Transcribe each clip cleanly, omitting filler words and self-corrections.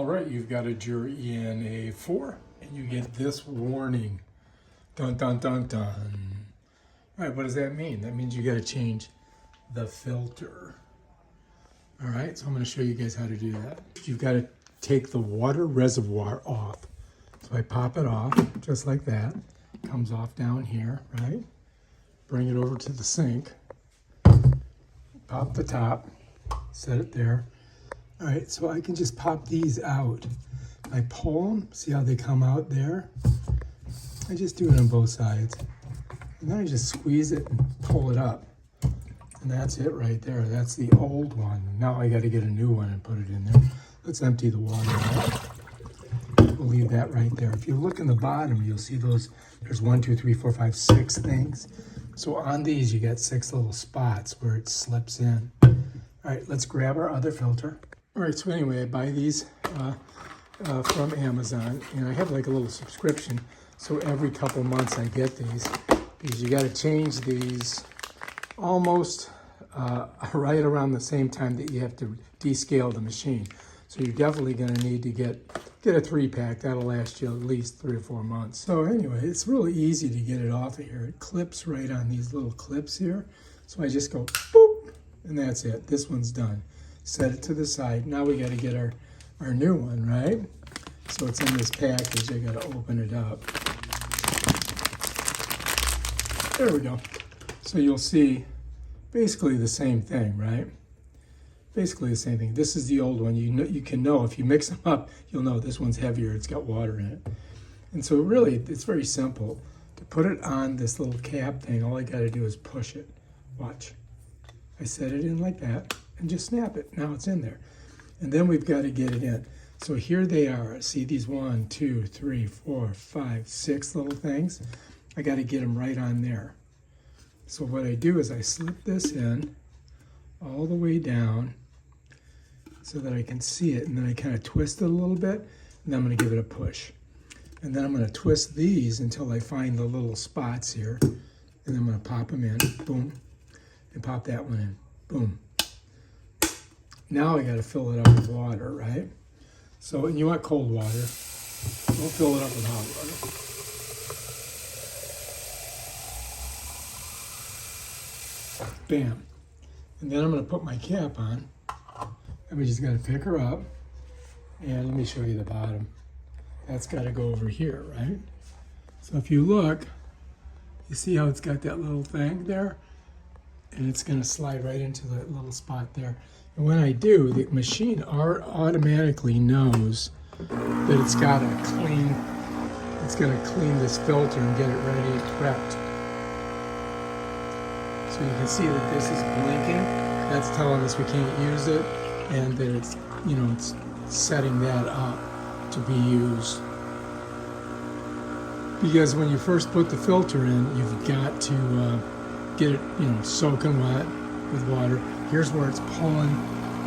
right, you've got a jura ena4, and you get this warning. Dun, dun, dun, dun. All right, what does that mean? That means you got to change the filter. All right, so I'm going to show you guys how to do that. You've got to take the water reservoir off. So I pop it off, just like that. Comes off down here, right? Bring it over to the sink. Pop the top, set it there. All right, so I can just pop these out. I pull them, see how they come out there? I just do it on both sides. And then I just squeeze it and pull it up. And that's it right there. That's the old one. Now I got to get a new one and put it in there. Let's empty the water out. We'll leave that right there. If you look in the bottom, you'll see those. There's 1, 2, 3, 4, 5, 6 things. So on these, you got 6 little spots where it slips in. All right, let's grab our other filter. All right, so anyway, I buy these from Amazon, and I have like a little subscription. So every couple months I get these, because you got to change these almost right around the same time that you have to descale the machine. So you're definitely going to need to get a 3-pack. That'll last you at least 3 or 4 months. So anyway, it's really easy to get it off of here. It clips right on these little clips here. So I just go boop, and that's it. This one's done. Set it to the side. Now we got to get our new one, right? So it's in this package. I got to open it up. There we go. So you'll see basically the same thing, right? Basically the same thing. This is the old one. You can know if you mix them up, you'll know this one's heavier. It's got water in it. And so really, it's very simple. To put it on this little cap thing, all I got to do is push it. Watch. I set it in like that and just snap it. Now it's in there. And then we've got to get it in. So here they are. See these 1, 2, 3, 4, 5, 6 little things? I got to get them right on there. So what I do is I slip this in all the way down so that I can see it, and then I kind of twist it a little bit, and then I'm going to give it a push. And then I'm going to twist these until I find the little spots here, and then I'm going to pop them in, boom, and pop that one in, boom. Now I got to fill it up with water, right? So, and you want cold water. Don't fill it up with hot water. Bam. And then I'm going to put my cap on. And we just got to pick her up. And let me show you the bottom. That's got to go over here, right? So if you look, you see how it's got that little thing there? And it's going to slide right into that little spot there. And when I do, the machine automatically knows that it's got to clean this filter and get it ready and prepped. So you can see that this is blinking. That's telling us we can't use it, and that it's, it's setting that up to be used. Because when you first put the filter in, you've got to get it, soaking wet with water. Here's where it's pulling.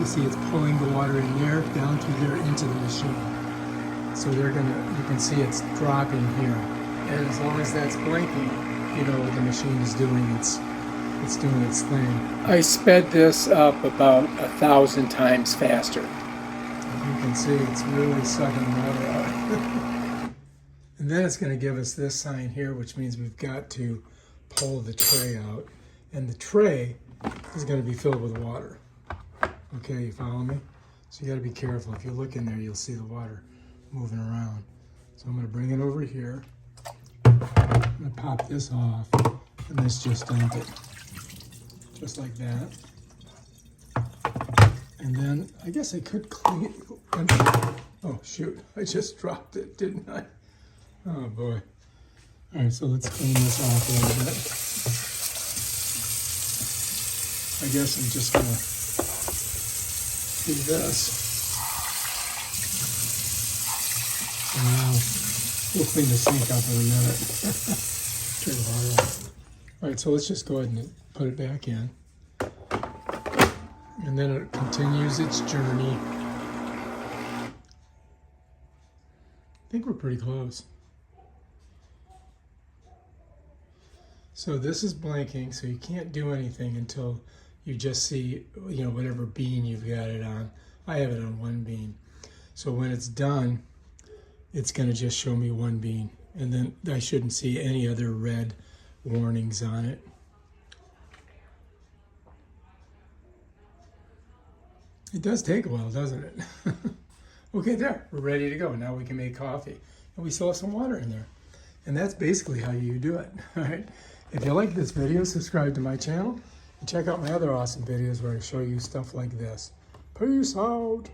You see it's pulling the water in there, down through there into the machine. So you can see it's dropping here. And as long as that's blinking, you know what the machine is doing. It's doing its thing. I sped this up about 1,000 times faster. As you can see, it's really sucking water out. And then it's going to give us this sign here, which means we've got to pull the tray out. And the tray is going to be filled with water. Okay, you follow me? So you got to be careful. If you look in there, you'll see the water moving around. So I'm going to bring it over here. I'm going to pop this off, and let's just dump it. Just like that. And then I guess I could clean it. Oh shoot, I just dropped it, didn't I? Oh boy. All right, so let's clean this off a little bit. I guess I'm just gonna do this. So now we'll clean the sink up in a minute. Turn the water off. All right, so let's just go ahead and put it back in. And then it continues its journey. I think we're pretty close. So this is blinking, so you can't do anything until you just see, whatever bean you've got it on. I have it on one bean. So when it's done, it's going to just show me one bean. And then I shouldn't see any other red warnings on it. It does take a while, doesn't it? Okay, there, we're ready to go. Now we can make coffee. And we still have some water in there. And that's basically how you do it, all right? If you like this video, subscribe to my channel and check out my other awesome videos where I show you stuff like this. Peace out.